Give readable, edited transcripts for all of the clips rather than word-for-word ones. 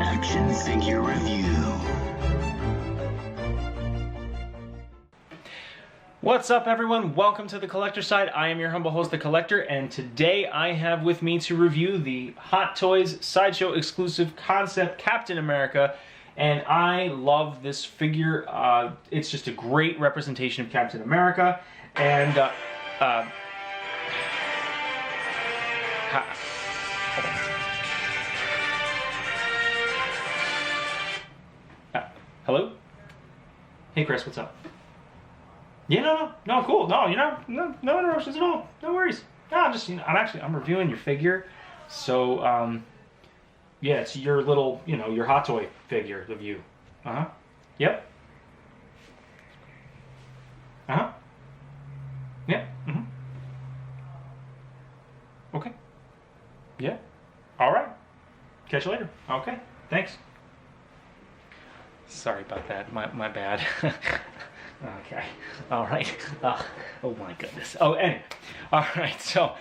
Action figure review. What's up, everyone? Welcome to the Collector Side. I am your humble host, The Collector, and today I have with me to review the Hot Toys Sideshow exclusive concept Captain America. And I love this figure. It's just a great representation of Captain America. And hello? Hey, Chris, what's up? Yeah, no, cool. No, no interruptions at all. No worries. No, I'm reviewing your figure. So, yeah, it's your little, your Hot Toy figure of you. Uh-huh. Yep. Uh-huh. Yeah. Mm-hmm. Okay. Yeah. All right. Catch you later. Okay. Thanks. Sorry about that. My bad. Okay. All right. Oh my goodness. Oh, anyway. All right. So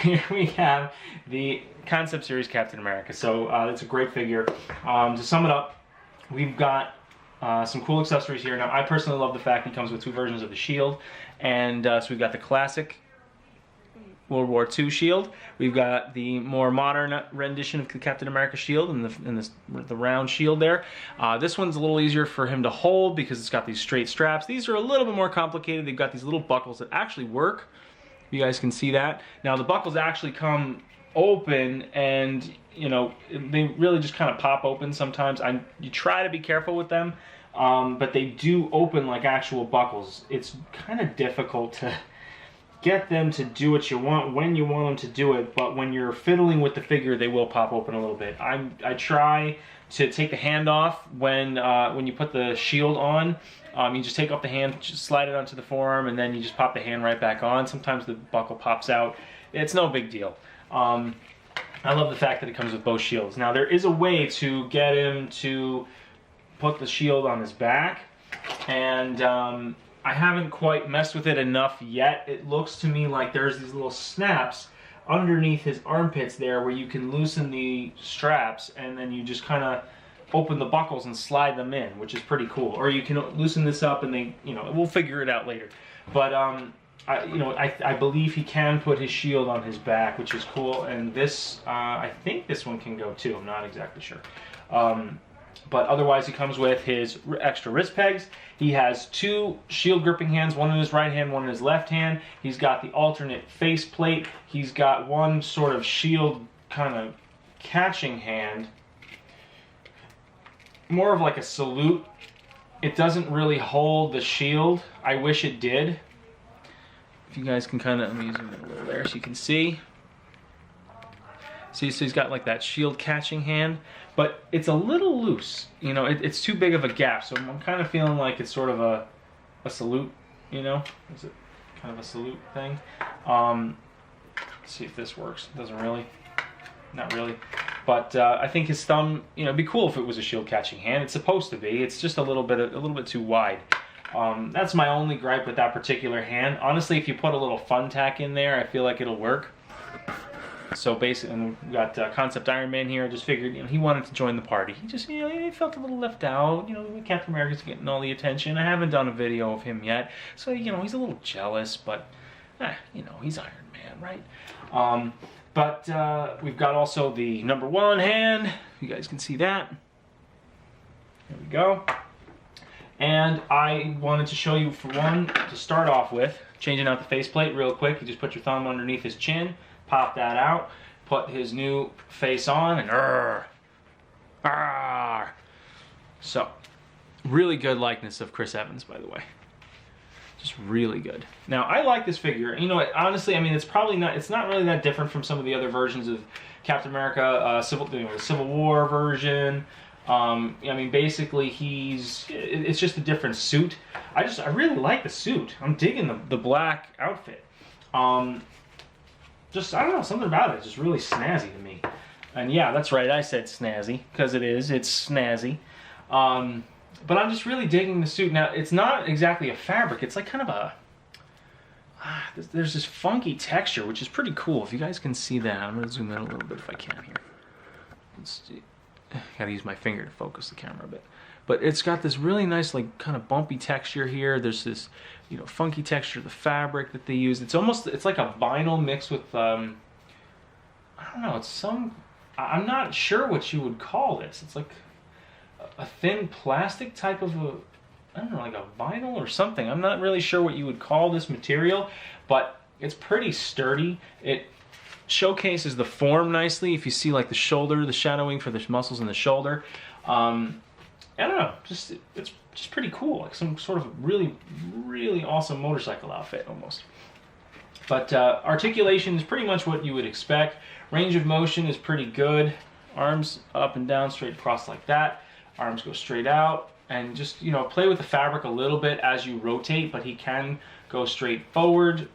here we have the concept series Captain America. So it's a great figure. To sum it up, we've got some cool accessories here. Now, I personally love the fact he comes with two versions of the shield, and so we've got the classic World War II shield. We've got the more modern rendition of the Captain America shield and the round shield there. This one's a little easier for him to hold because it's got these straight straps. These are a little bit more complicated. They've got these little buckles that actually work. You guys can see that. Now the buckles actually come open, and they really just kind of pop open sometimes. You try to be careful with them, but they do open like actual buckles. It's kind of difficult to get them to do what you want when you want them to do it, but when you're fiddling with the figure, they will pop open a little bit. I try to take the hand off when you put the shield on. You just take off the hand, just slide it onto the forearm, and then you just pop the hand right back on. Sometimes the buckle pops out. It's no big deal. I love the fact that it comes with both shields. Now, there is a way to get him to put the shield on his back, and I haven't quite messed with it enough yet. It looks to me like there's these little snaps underneath his armpits there where you can loosen the straps, and then you just kind of open the buckles and slide them in, which is pretty cool. Or you can loosen this up and we'll figure it out later. But I believe he can put his shield on his back, which is cool. And this, I think this one can go too. I'm not exactly sure. But otherwise, he comes with his extra wrist pegs. He has two shield gripping hands, one in his right hand, one in his left hand. He's got the alternate face plate. He's got one sort of shield kind of catching hand. More of like a salute. It doesn't really hold the shield. I wish it did. If you guys can kind of, let me zoom in a little there so you can see. See, so he's got like that shield catching hand, but it's a little loose. It's too big of a gap, so I'm kind of feeling like it's sort of a salute, Is it kind of a salute thing? Let's see if this works. It doesn't really. Not really. But I think his thumb, it'd be cool if it was a shield catching hand. It's supposed to be. It's just a little bit too wide. That's my only gripe with that particular hand. Honestly, if you put a little fun tack in there, I feel like it'll work. So basically, and we've got Concept Iron Man here. I just figured, he wanted to join the party. He just, he felt a little left out. Captain America's getting all the attention. I haven't done a video of him yet, so he's a little jealous. But, he's Iron Man, right? But we've got also the #1 hand. You guys can see that. There we go. And I wanted to show you, for one, to start off with, changing out the faceplate real quick. You just put your thumb underneath his chin. Pop that out, put his new face on, and So, really good likeness of Chris Evans, by the way. Just really good. Now, I like this figure. Honestly, it's not really that different from some of the other versions of Captain America, the Civil War version. Basically, it's just a different suit. I really like the suit. I'm digging the black outfit. I don't know, something about it. It's just really snazzy to me. And yeah, that's right, I said snazzy, because it's snazzy. But I'm just really digging the suit. Now, it's not exactly a fabric. It's like kind of a, there's this funky texture, which is pretty cool. If you guys can see that, I'm gonna zoom in a little bit if I can here. Let's see. Gotta use my finger to focus the camera a bit. But it's got this really nice, like, kind of bumpy texture here. There's this, you know, funky texture of the fabric that they use. It's like a vinyl mixed with, I don't know, I'm not sure what you would call this. It's like a thin plastic type of I don't know, like a vinyl or something. I'm not really sure what you would call this material, but it's pretty sturdy. It showcases the form nicely. If you see like the shoulder, the shadowing for the muscles in the shoulder. I don't know, it's just pretty cool. Like some sort of really, really awesome motorcycle outfit almost. But articulation is pretty much what you would expect. Range of motion is pretty good. Arms up and down, straight across like that. Arms go straight out. And just, you know, play with the fabric a little bit as you rotate, but he can go straight forward,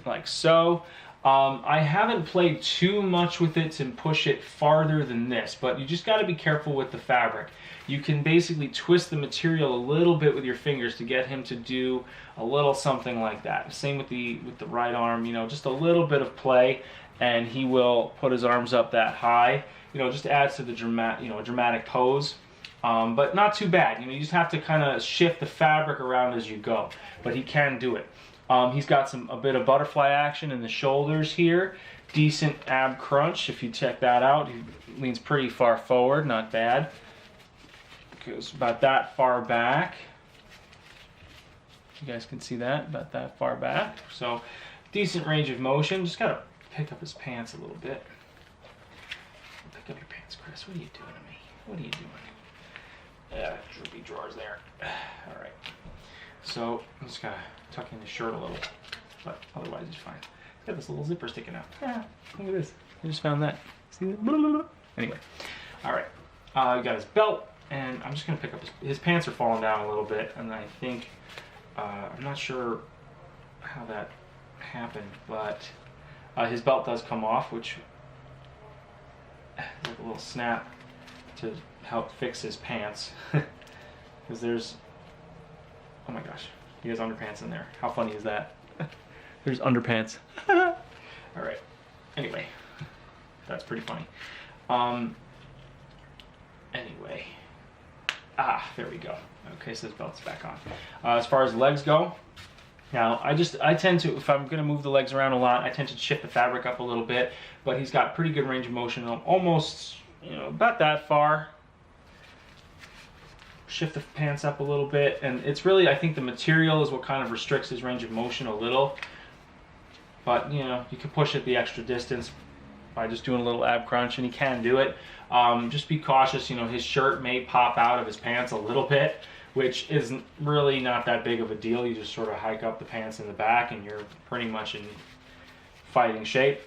like so. I haven't played too much with it to push it farther than this, but you just got to be careful with the fabric. You can basically twist the material a little bit with your fingers to get him to do a little something like that. Same with the right arm, you know, just a little bit of play, and he will put his arms up that high. You know, just adds to the dramatic pose. But not too bad. You know, you just have to kind of shift the fabric around as you go. But he can do it. He's got a bit of butterfly action in the shoulders here. Decent ab crunch, if you check that out. He leans pretty far forward, not bad. Goes about that far back. You guys can see that, about that far back. So, decent range of motion. Just gotta pick up his pants a little bit. Pick up your pants, Chris. What are you doing to me? What are you doing? Yeah, droopy drawers there. All right. So I'm just gonna tuck in the shirt a little, but otherwise it's fine. It's got this little zipper sticking out. Ah, look at this. I just found that. See that? Anyway. All right. You got his belt, and I'm just gonna pick up his pants are falling down a little bit, and I think I'm not sure how that happened, but his belt does come off, which is like a little snap to help fix his pants. Because there's, oh my gosh, he has underpants in there. How funny is that? There's underpants. All right. Anyway, that's pretty funny. Anyway, there we go. Okay, so his belt's back on. As far as legs go, now I tend to, if I'm gonna move the legs around a lot, I tend to shift the fabric up a little bit. But he's got pretty good range of motion, almost, you know, about that far. Shift the pants up a little bit, and it's really, I think the material is what kind of restricts his range of motion a little. But, you know, you can push it the extra distance by just doing a little ab crunch, and he can do it. Just be cautious, you know, his shirt may pop out of his pants a little bit, which isn't really not that big of a deal. You just sort of hike up the pants in the back, and you're pretty much in fighting shape.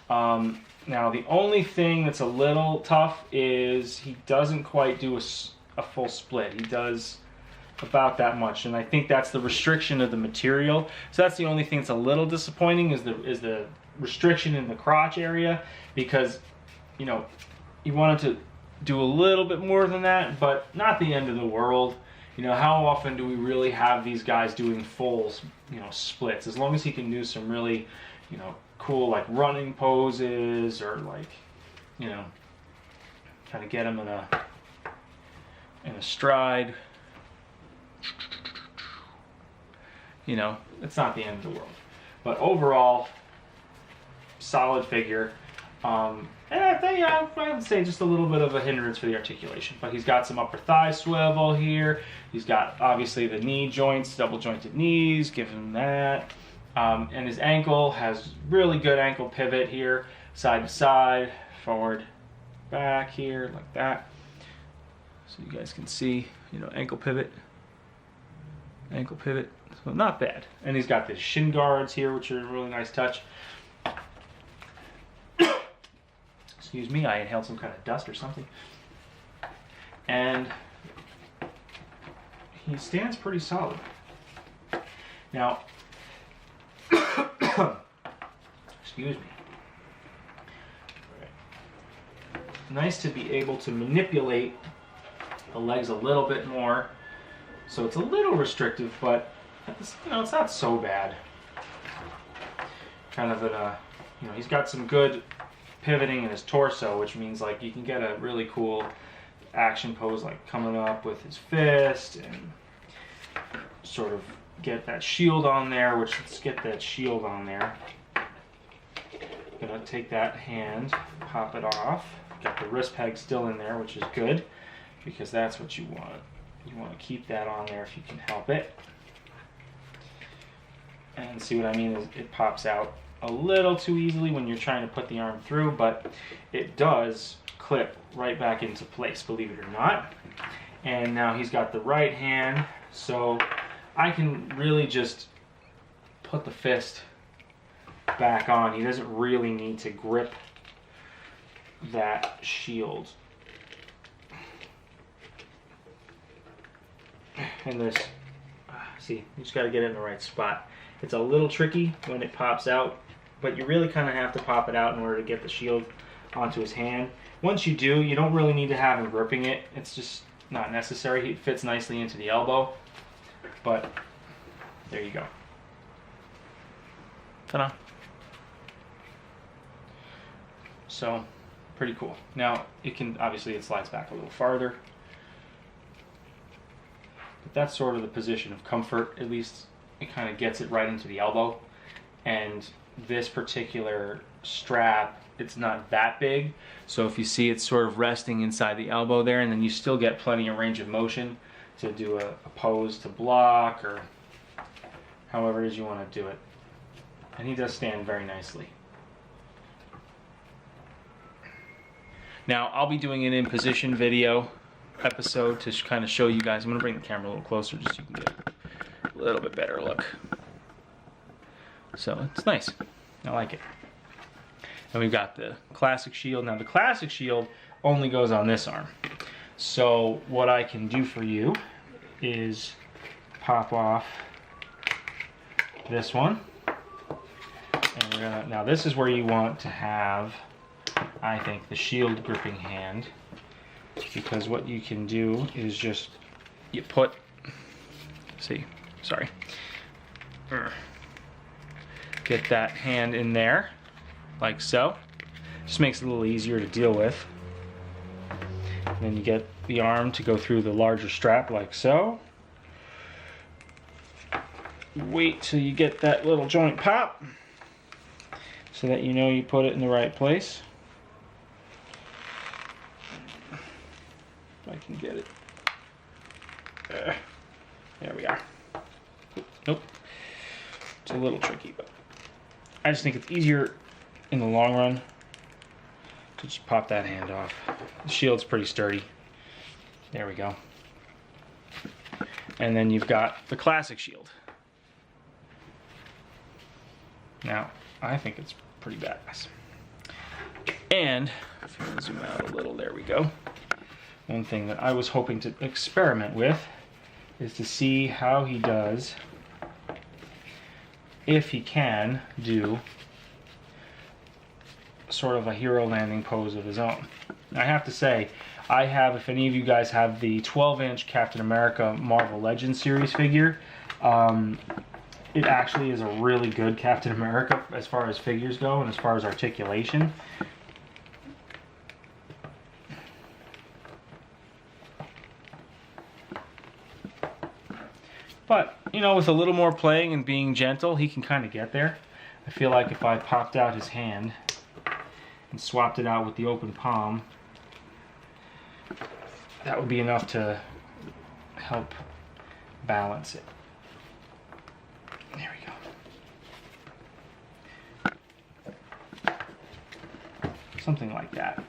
Now, the only thing that's a little tough is he doesn't quite do a full split. He does about that much, and I think that's the restriction of the material. So that's the only thing that's a little disappointing is the restriction in the crotch area, because, you know, you wanted to do a little bit more than that, but not the end of the world. You know, how often do we really have these guys doing full, you know, splits? As long as he can do some really, you know, cool like running poses, or like, you know, kind of get him in a stride, you know, it's not the end of the world. But overall, solid figure. And I think, I would say just a little bit of a hindrance for the articulation. But he's got some upper thigh swivel here. He's got, obviously, the knee joints, double jointed knees, give him that. And his ankle has really good ankle pivot here, side to side, forward, back here, like that. So you guys can see, you know, ankle pivot, so not bad. And he's got the shin guards here, which are a really nice touch. Excuse me, I inhaled some kind of dust or something. And he stands pretty solid. Now, excuse me. Nice to be able to manipulate the legs a little bit more. So it's a little restrictive, but you know, it's not so bad. kind of in a, you know, he's got some good pivoting in his torso, which means like you can get a really cool action pose, like coming up with his fist and sort of get that shield on there, which let's get that shield on there. Gonna take that hand, pop it off. Got the wrist peg still in there, which is good because that's what you want. You want to keep that on there if you can help it. And see what I mean is it pops out a little too easily when you're trying to put the arm through, but it does clip right back into place, believe it or not. And now he's got the right hand, so I can really just put the fist back on. He doesn't really need to grip that shield. And this, see, you just got to get it in the right spot. It's a little tricky when it pops out, but you really kind of have to pop it out in order to get the shield onto his hand. Once you do, you don't really need to have him gripping it. It's just not necessary. It fits nicely into the elbow, but there you go. Ta-da. So, pretty cool. Now, obviously it slides back a little farther, but that's sort of the position of comfort. At least it kind of gets it right into the elbow. And this particular strap, it's not that big, so if you see it's sort of resting inside the elbow there, and then you still get plenty of range of motion to do a pose to block or however it is you want to do it. And he does stand very nicely. Now, I'll be doing an in position video episode to kind of show you guys. I'm going to bring the camera a little closer just so you can get a little bit better look. So it's nice. I like it. And we've got the classic shield. Now the classic shield only goes on this arm. So what I can do for you is pop off this one. And we're gonna, now this is where you want to have, I think, the shield gripping hand, because what you can do is just, you put, get that hand in there, like so. Just makes it a little easier to deal with. And then you get the arm to go through the larger strap, like so. Wait till you get that little joint pop, so that you know you put it in the right place. If I can get it. There we are. Nope. It's a little tricky, but I just think it's easier in the long run to just pop that hand off. The shield's pretty sturdy. There we go. And then you've got the classic shield. Now, I think it's pretty badass. And, if you want to zoom out a little, there we go. One thing that I was hoping to experiment with is to see how he does, if he can do sort of a hero landing pose of his own. I have to say, I have, if any of you guys have the 12-inch Captain America Marvel Legends series figure, it actually is a really good Captain America as far as figures go and as far as articulation. But, you know, with a little more playing and being gentle, he can kind of get there. I feel like if I popped out his hand and swapped it out with the open palm, that would be enough to help balance it. There we go. Something like that.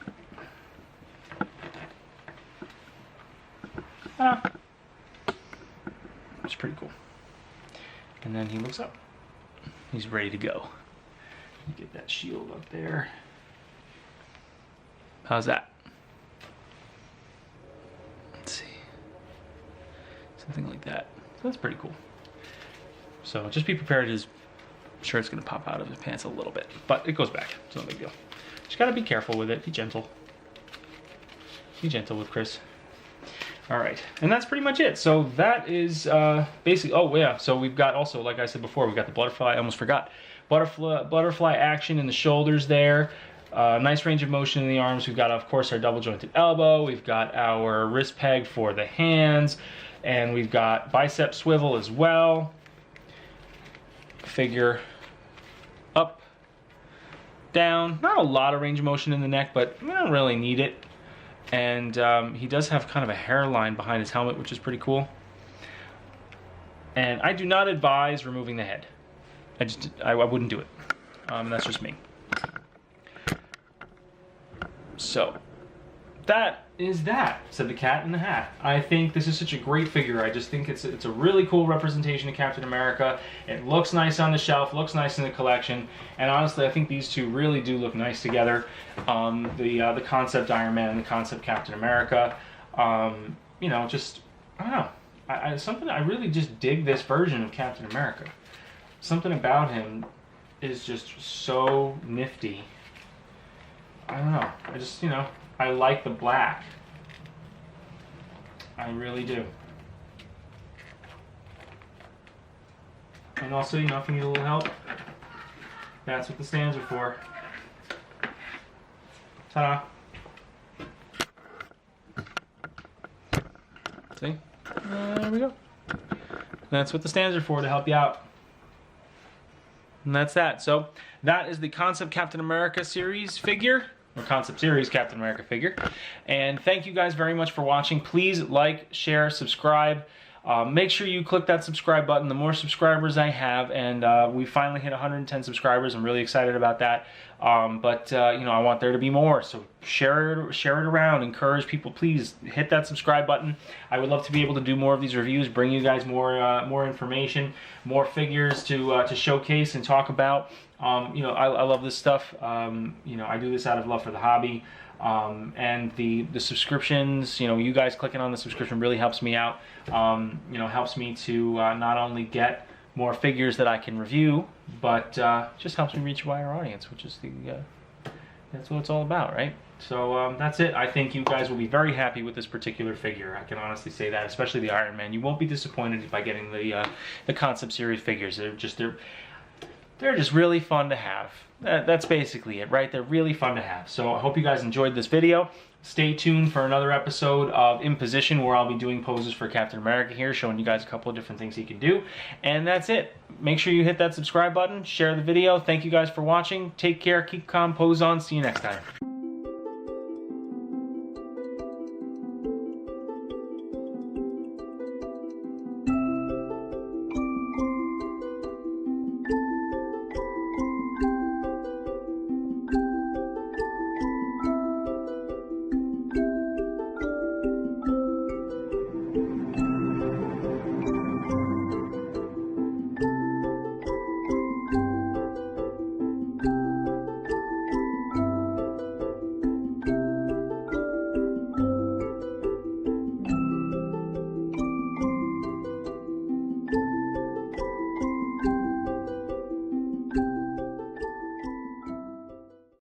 It's pretty cool. And then he looks up. He's ready to go. Get that shield up there. How's that? Let's see. Something like that. So that's pretty cool. So just be prepared. His shirt's going to pop out of his pants a little bit. But it goes back. It's no big deal. Just got to be careful with it. Be gentle. Be gentle with Chris. Alright, and that's pretty much it. So that is basically, oh yeah, so we've got also, like I said before, we've got the butterfly, I almost forgot. butterfly action in the shoulders there. Nice range of motion in the arms. We've got, of course, our double jointed elbow. We've got our wrist peg for the hands. And we've got bicep swivel as well. Figure up, down. Not a lot of range of motion in the neck, but we don't really need it. And he does have kind of a hairline behind his helmet, which is pretty cool. And I do not advise removing the head. I wouldn't do it. That's just me. So, that is that, said the Cat in the Hat. I think this is such a great figure. I just think it's a really cool representation of Captain America. It looks nice on the shelf, looks nice in the collection, and honestly, I think these two really do look nice together. The concept Iron Man and the concept Captain America. You know, just, I don't know. I really just dig this version of Captain America. Something about him is just so nifty. I don't know. I just, you know, I like the black. I really do. And also, you know, if you need a little help, that's what the stands are for. Ta-da. See? There we go. That's what the stands are for, to help you out. And that's that. So, that is the Concept Captain America series figure. Or Concept Series Captain America figure. And thank you guys very much for watching. Please like, share, subscribe. Make sure you click that subscribe button. The more subscribers I have, and we finally hit 110 subscribers. I'm really excited about that. You know, I want there to be more. So share it around. Encourage people. Please hit that subscribe button. I would love to be able to do more of these reviews, bring you guys more information, more figures to showcase and talk about. You know, I love this stuff. You know, I do this out of love for the hobby. And the subscriptions, you know, you guys clicking on the subscription really helps me out. You know, helps me to not only get more figures that I can review, but just helps me reach a wider audience, which is that's what it's all about, right? So that's it. I think you guys will be very happy with this particular figure. I can honestly say that, especially the Iron Man. You won't be disappointed by getting the Concept Series figures. They're just really fun to have. That's basically it, right? They're really fun to have. So I hope you guys enjoyed this video. Stay tuned for another episode of In Position, where I'll be doing poses for Captain America here, showing you guys a couple of different things he can do. And that's it. Make sure you hit that subscribe button, share the video. Thank you guys for watching. Take care, keep calm, pose on. See you next time.